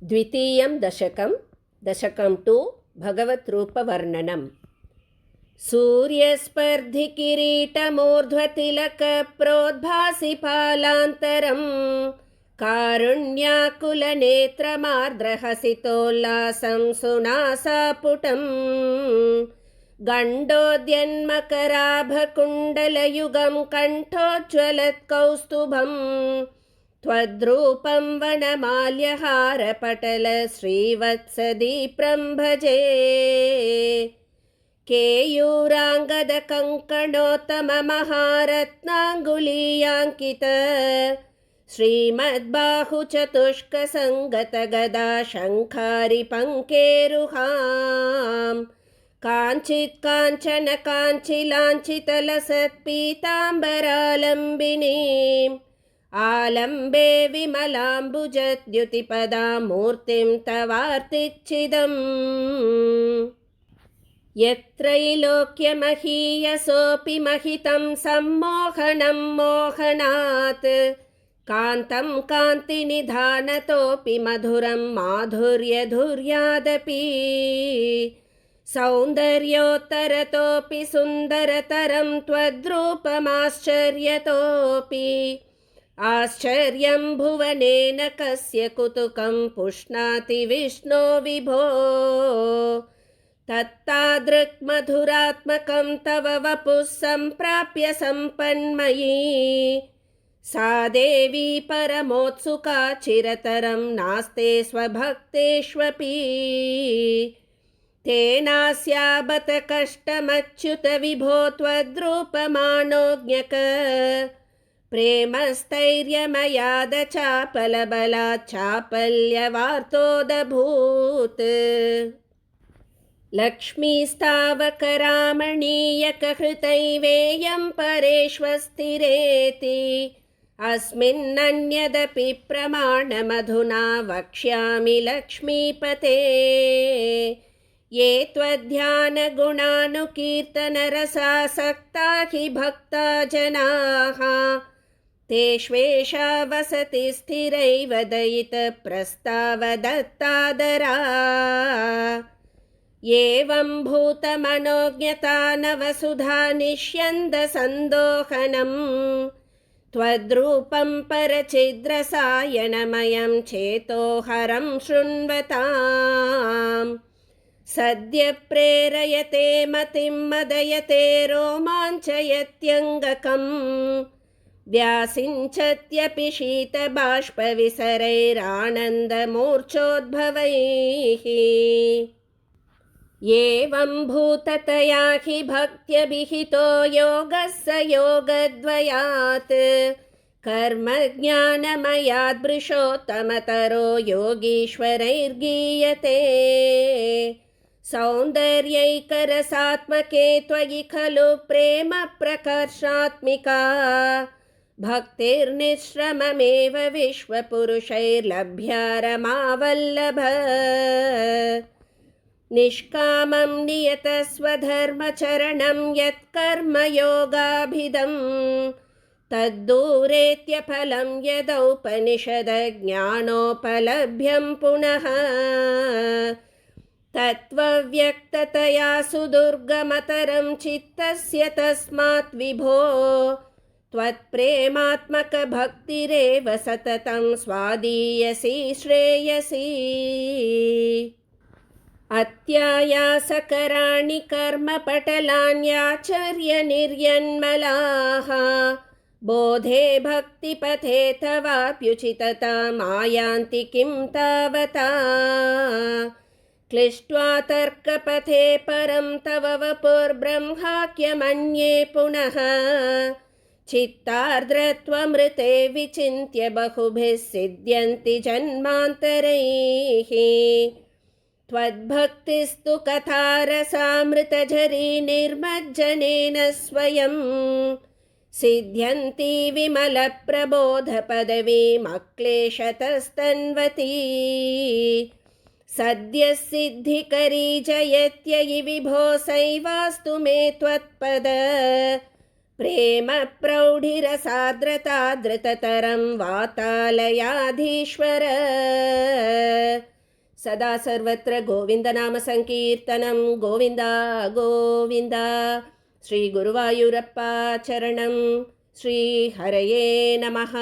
द्वितीयं दशकं टु भगवद्रूपवर्णनम्। सूर्यस्पर्धिकिरीटमूर्ध्वतिलकप्रोद्भासि पालान्तरं कारुण्याकुलनेत्रमार्द्रहसितोल्लासं सुनासापुटं गण्डोद्यन्मकराभकुण्डलयुगं कण्ठोज्ज्वलत्कौस्तुभं त्वद्रूपं वनमाल्यहारपटल श्रीवत्सदीप्रं भजे। केयूराङ्गदकङ्कणोत्तममहारत्नाङ्गुलीयाङ्कित श्रीमद्बाहुचतुष्कसङ्गतगदा शङ्खारिपङ्केरुहां काञ्चित् काञ्चन काञ्चिलाञ्छितलसत्पीताम्बरालम्बिनीम् आलम्बे विमलाम्बुजद्युतिपदां मूर्तिं तवार्तिच्छिदम्। यत्रैलोक्यमहीयसोऽपि महितं सम्मोहनं मोहनात् कान्तं कान्तिनिधानतोऽपि मधुरं माधुर्यधुर्यादपि सौन्दर्योत्तरतोऽपि सुन्दरतरं त्वद्रूपमाश्चर्यतोऽपि आश्चर्यं भुवनेन कस्य कुतुकं पुष्णाति विष्णो विभो। तत्तादृक्मधुरात्मकं तव वपुः सम्प्राप्य सम्पन्मयी सा देवी परमोत्सुका चिरतरं नास्ते स्वभक्तेष्वपि। तेनास्याबत कष्टमच्युत विभो त्वद्रूपमानोज्ञक प्रेमस्थैर्यमयाद चापलबलात् चापल्यवार्तोदभूत्। लक्ष्मीस्तावकरामणीयकहृतैवेयं परेष्वस्थिरेति अस्मिन्नन्यदपि प्रमाणमधुना वक्ष्यामि लक्ष्मीपते। ये त्वध्यानगुणानुकीर्तनरसासक्ता हि भक्ता जनाः तेष्वेषा वसति स्थिरैव दयितप्रस्तावदत्तादरा। एवं भूतमनोज्ञतानवसुधा निष्यन्दसन्दोहनं त्वद्रूपं परचिद्रसायनमयं चेतोहरं शृण्वताम्। सद्य प्रेरयते मतिं मदयते रोमाञ्चयत्यङ्गकम् व्यासिञ्चत्यपि शीतबाष्पविसरैरानन्दमूर्च्छोद्भवैः। एवं भूततया हि भक्त्यभिहितो योगः स योगद्वयात् कर्मज्ञानमयादृशोत्तमतरो योगीश्वरैर्गीयते। सौन्दर्यैकरसात्मके त्वयि खलु प्रेम प्रकर्षात्मिका भक्तिर्निःश्रममेव विश्वपुरुषैर्लभ्या रमावल्लभ। निष्कामं नियतस्वधर्मचरणं यत्कर्मयोगाभिधं तद्दूरेत्यफलं यदौपनिषदज्ञानोपलभ्यं पुनः। तत्त्वव्यक्ततया सुदुर्गमतरं चित्तस्य तस्मात् विभो त्वत्प्रेमात्मकभक्तिरेव सततं स्वादीयसी श्रेयसी। अत्यायासकराणि कर्मपटलान्याचर्य निर्यन्मलाः बोधे भक्तिपथे तवाप्युचिततामायान्ति किं तावता। क्लिष्ट्वा तर्कपथे परं तव वपुर्ब्रह्माख्यमन्ये पुनः चित्तार्द्रत्वमृते विचिन्त्य बहुभिः सिद्ध्यन्ति जन्मान्तरैः। त्वद्भक्तिस्तु कथारसामृतझरी निर्मज्जनेन स्वयं सिद्ध्यन्ति विमलप्रबोधपदवीमक्लेशतस्तन्वती। सद्यः सिद्धिकरी जयत्ययि विभो सैवास्तु मे त्वत्पद प्रेम प्रौढिरसाद्रताद्रततरं वातालयाधीश्वर। सदा सर्वत्र गोविन्दनामसङ्कीर्तनं गोविन्द गोविन्द। श्रीगुरुवायूरप्पा चरणं श्रीहरये नमः।